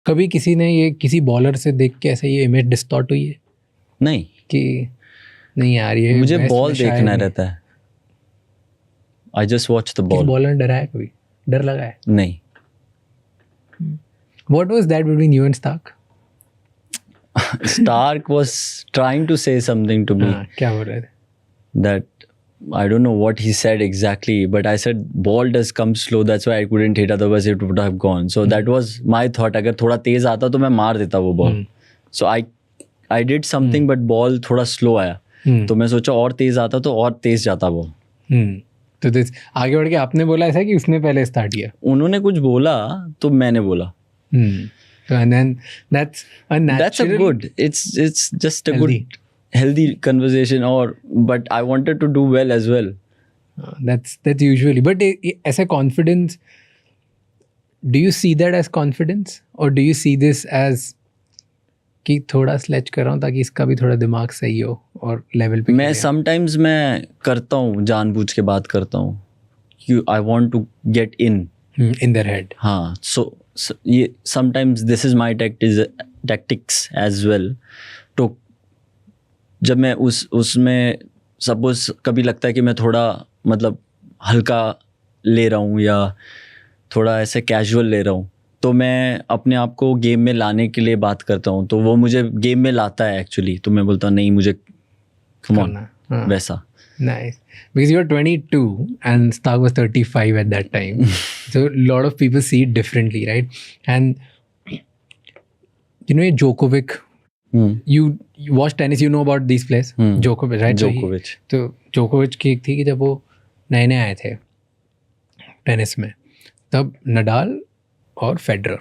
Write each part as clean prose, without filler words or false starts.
कभी किसी ने ये किसी बॉलर से देख के ऐसे ये इमेज डिस्टॉर्ट हुई है नहीं कि नहीं यार ये मुझे West बॉल में शायद देखना नहीं। रहता है. आई जस्ट वॉच द किसी बॉल. बॉलर ने डराया कभी, डर लगा है? नहीं. What was that between you and Stark? Stark was trying to say something to me. हाँ, क्या बोल रहे थे? That I don't know what he said exactly, but I said ball does come slow. That's why I couldn't hit. Otherwise, it would have gone. So that was my thought. अगर थोड़ा तेज आता तो मैं मार देता वो ball. So I did something, but ball थोड़ा slow आया. तो मैं सोचा और तेज आता तो और तेज जाता वो. तो आगे बढ़ के आपने बोला ऐसा कि उसने पहले स्टार्ट किया? उन्होंने कुछ बोला तो मैंने बोला. And then that's a natural. That's a good. It's just a healthy conversation. But I wanted to do well as well. That's usually. But ऐसा confidence. Do you see that as confidence, or do you see this as कि थोड़ा स्लेच कर रहा हूँ ताकि इसका भी थोड़ा दिमाग सही हो और लेवल पे? मैं समटाइम्स मैं करता हूँ, जानबूझ के बात करता हूँ. I want to get in their head. हाँ, so ये sometimes this is my tactics as well. तो जब मैं उसमें सपोज कभी लगता है कि मैं थोड़ा मतलब हल्का ले रहा हूँ या थोड़ा ऐसे कैजुअल ले रहा हूँ, तो मैं अपने आप को गेम में लाने के लिए बात करता हूँ. तो वो मुझे गेम में लाता है एक्चुअली. तो मैं बोलता हूँ नहीं मुझे come on, वैसा. Nice. Because you were 22 and Stark was 35 at that time. So a lot of people see it differently, right? And you know Djokovic, you watch tennis, you know about these players? Djokovic, right? Djokovic. तो Djokovic की एक थी कि जब वो नए नए आए थे टेनिस में, तब नडाल और फेडरर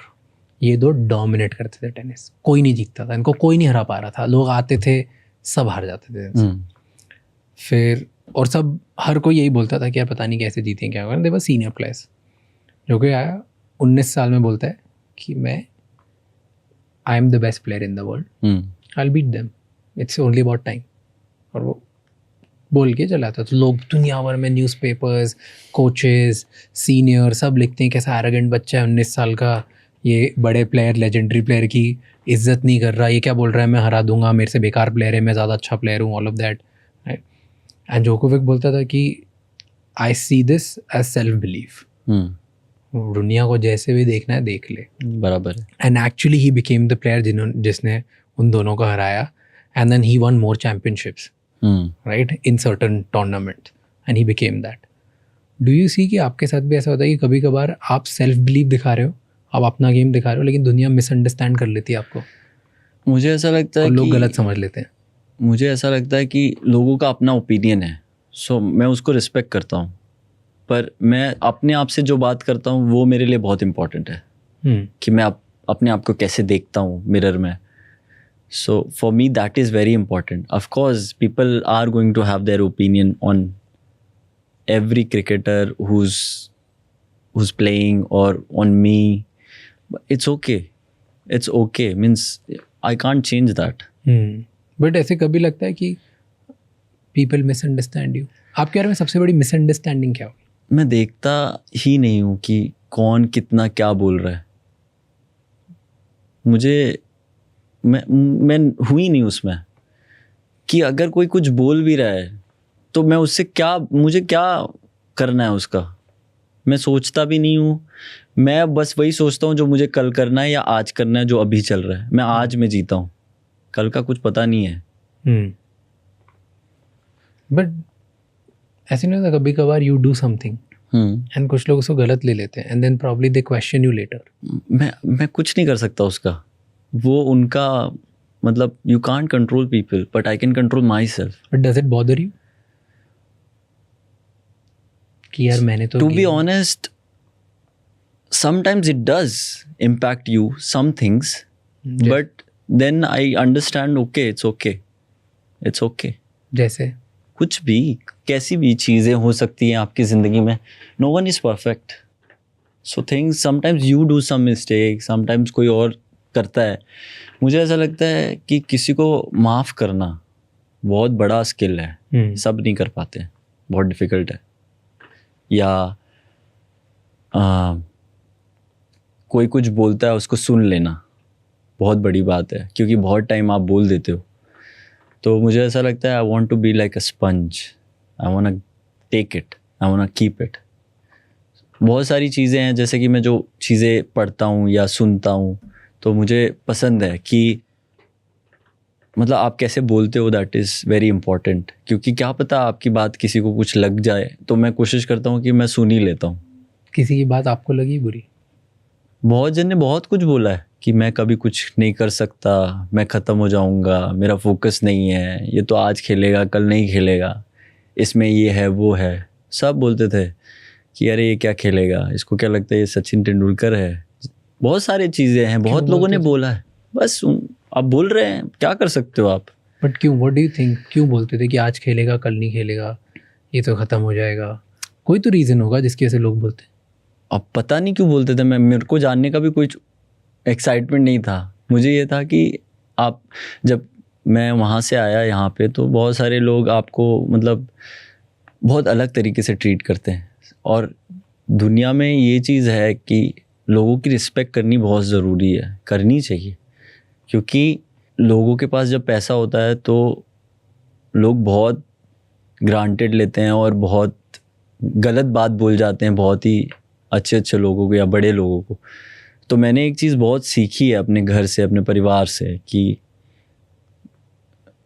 ये दो डोमिनेट करते थे टेनिस. कोई नहीं जीतता था, इनको कोई नहीं हरा पा रहा था. लोग आते थे, सब हार जाते थे. फिर और सब हर कोई यही बोलता था कि यार पता नहीं कैसे जीते क्या होगा. देवर सीनियर प्लेयर्स. जो कि आया 19 साल में बोलता है कि मैं I am the best player in the world, I will beat them, it's only about time. और वो बोल के चला था. तो लोग दुनिया भर में न्यूज़पेपर्स, कोचेस, सीनियर सब लिखते हैं कैसा एरोगेंट बच्चा है 19 साल का, ये बड़े प्लेयर लेजेंडरी प्लेयर की इज्जत नहीं कर रहा, ये क्या बोल रहा है मैं हरा दूंगा, मेरे से बेकार प्लेयर है, मैं ज़्यादा अच्छा प्लेयर हूँ, all of that. And Djokovic बोलता था कि I see this as self belief. दुनिया को जैसे भी देखना है देख ले. बराबर है. And actually he became the player जिसने उन दोनों को हराया. And then he won more championships, right, in certain tournament, and he became that. Do you see कि आपके साथ भी ऐसा होता है कि कभी कभार आप सेल्फ बिलीव दिखा रहे हो, आप अपना गेम दिखा रहे हो, लेकिन दुनिया मिसअंडरस्टैंड कर लेती है आपको? मुझे ऐसा लगता है लोग गलत समझ लेते हैं. मुझे ऐसा लगता है कि लोगों का अपना ओपिनियन है, सो मैं उसको रिस्पेक्ट करता हूँ. पर मैं अपने आप से जो बात करता हूँ वो मेरे लिए बहुत इम्पोर्टेंट है. कि मैं अपने आप को कैसे देखता हूँ मिरर में. So for me that is very important. Of course people are going to have their opinion on every cricketer who's playing or on me. It's okay. Means I can't change that. But ऐसे कभी लगता है कि people misunderstand you? आपके बारे में सबसे बड़ी मिसअंडरस्टैंडिंग क्या होगी? मैं देखता ही नहीं हूँ कि कौन कितना क्या बोल रहा है. मैं हुई नहीं उसमें कि अगर कोई कुछ बोल भी रहा है तो मैं उससे मुझे क्या करना है उसका. मैं सोचता भी नहीं हूँ. मैं बस वही सोचता हूँ जो मुझे कल करना है या आज करना है, जो अभी चल रहा है. मैं आज में जीता हूँ, कल का कुछ पता नहीं है. बट ऐसे नहीं होता कभी कभार यू डू समथिंग एंड कुछ लोग उसको गलत ले लेते हैं and then probably they question you later? मैं कुछ नहीं कर सकता उसका. वो उनका मतलब you can't control people, but I can control myself. But does it bother you कि यार मैंने तो, to be honest, sometimes it does impact you, some things, but then I understand, okay, it's okay. जैसे कुछ भी, कैसी भी चीज़ें हो सकती हैं आपकी ज़िंदगी में. no one is perfect, so things sometimes you do some mistake, sometimes कोई और करता है. मुझे ऐसा लगता है कि किसी को माफ़ करना बहुत बड़ा स्किल है. सब नहीं कर पाते, बहुत डिफ़िकल्ट है. या कोई कुछ बोलता है उसको सुन लेना, बहुत बड़ी बात है, क्योंकि बहुत टाइम आप बोल देते हो। तो मुझे ऐसा लगता है I want to be like a sponge, I want take it, I want keep it. बहुत सारी चीज़ें हैं, जैसे कि मैं जो चीज़ें पढ़ता हूँ या सुनता हूँ तो मुझे पसंद है कि मतलब आप कैसे बोलते हो, दैट इज़ वेरी इंपॉर्टेंट। क्योंकि क्या पता आपकी बात किसी को कुछ लग जाए, तो मैं कोशिश करता हूँ कि मैं सुन ही लेता हूँ। किसी की बात आपको लगी बुरी? बहुत जन ने बहुत कुछ बोला है कि मैं कभी कुछ नहीं कर सकता, मैं ख़त्म हो जाऊँगा, मेरा फोकस नहीं है, ये तो आज खेलेगा कल नहीं खेलेगा, इसमें ये है वो है। सब बोलते थे कि अरे ये क्या खेलेगा, इसको क्या लगता है ये सचिन तेंदुलकर है। बहुत सारी चीज़ें हैं, बहुत लोगों ने बोला है। बस आप बोल रहे हैं, क्या कर सकते हो आप। बट क्यों, व्हाट डू यू थिंक, क्यों बोलते थे कि आज खेलेगा कल नहीं खेलेगा, ये तो ख़त्म हो जाएगा? कोई तो रीज़न होगा जिसकी वजह से लोग बोलते हैं। अब पता नहीं क्यों बोलते थे, मेरे को जानने का भी कोई एक्साइटमेंट नहीं था। मुझे ये था कि आप, जब मैं वहाँ से आया यहाँ पे, तो बहुत सारे लोग आपको मतलब बहुत अलग तरीके से ट्रीट करते हैं। और दुनिया में ये चीज़ है कि लोगों की रिस्पेक्ट करनी बहुत ज़रूरी है, करनी चाहिए। क्योंकि लोगों के पास जब पैसा होता है तो लोग बहुत ग्रांटेड लेते हैं और बहुत गलत बात बोल जाते हैं बहुत ही अच्छे अच्छे लोगों को या बड़े लोगों को। तो मैंने एक चीज़ बहुत सीखी है अपने घर से, अपने परिवार से, कि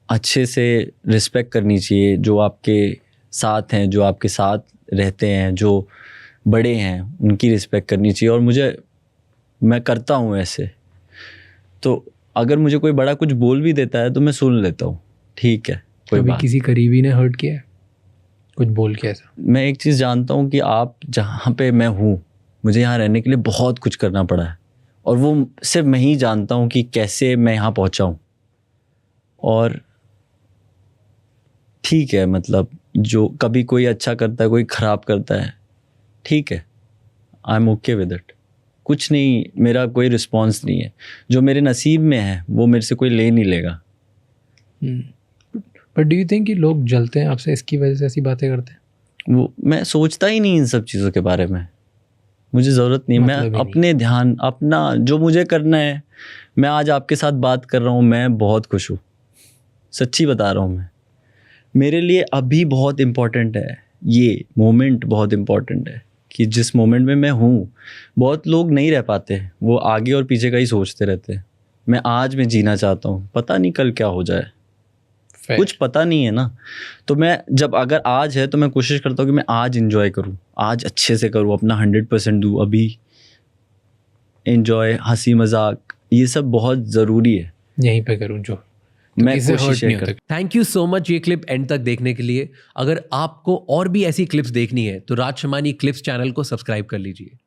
अच्छे से रिस्पेक्ट करनी चाहिए। जो आपके साथ हैं, जो आपके साथ रहते हैं, जो बड़े हैं, उनकी रिस्पेक्ट करनी चाहिए। और मैं करता हूँ ऐसे। तो अगर मुझे कोई बड़ा कुछ बोल भी देता है तो मैं सुन लेता हूँ, ठीक है कोई कभी बात। किसी करीबी ने हर्ट किया है कुछ बोल के ऐसा? मैं एक चीज़ जानता हूँ कि आप जहाँ पे मैं हूँ, मुझे यहाँ रहने के लिए बहुत कुछ करना पड़ा है, और वो सिर्फ मैं ही जानता हूँ कि कैसे मैं यहाँ पहुँचा हूँ। और ठीक है, मतलब जो कभी कोई अच्छा करता है, कोई ख़राब करता है, ठीक है, I am okay with it. कुछ नहीं, मेरा कोई रिस्पॉन्स नहीं है। जो मेरे नसीब में है वो मेरे से कोई ले नहीं लेगा। बट डू यू थिंक कि लोग जलते हैं आपसे इसकी वजह से ऐसी बातें करते हैं? वो मैं सोचता ही नहीं इन सब चीज़ों के बारे में, मुझे ज़रूरत नहीं। मतलब मैं ही नहीं। अपने ध्यान, अपना जो मुझे करना है, मैं आज आपके साथ बात कर रहा हूँ, मैं बहुत खुश हूँ, सच्ची बता रहा हूँ। मैं, मेरे लिए अभी बहुत इम्पोर्टेंट है, ये मोमेंट बहुत इम्पोर्टेंट है कि जिस मोमेंट में मैं हूँ। बहुत लोग नहीं रह पाते, वो आगे और पीछे का ही सोचते रहते हैं। मैं आज में जीना चाहता हूँ, पता नहीं कल क्या हो जाए, कुछ पता नहीं है ना। तो मैं जब अगर आज है तो मैं कोशिश करता हूँ कि मैं आज एंजॉय करूँ, आज अच्छे से करूँ, अपना 100% दूँ। अभी एंजॉय, हंसी मजाक, ये सब बहुत ज़रूरी है। यहीं पे करूँ जो मैं किसी से कोशिश हर्ट नहीं कर। होता। थैंक यू सो मच ये क्लिप एंड तक देखने के लिए। अगर आपको और भी ऐसी क्लिप्स देखनी है तो राज शमानी क्लिप्स चैनल को सब्सक्राइब कर लीजिए।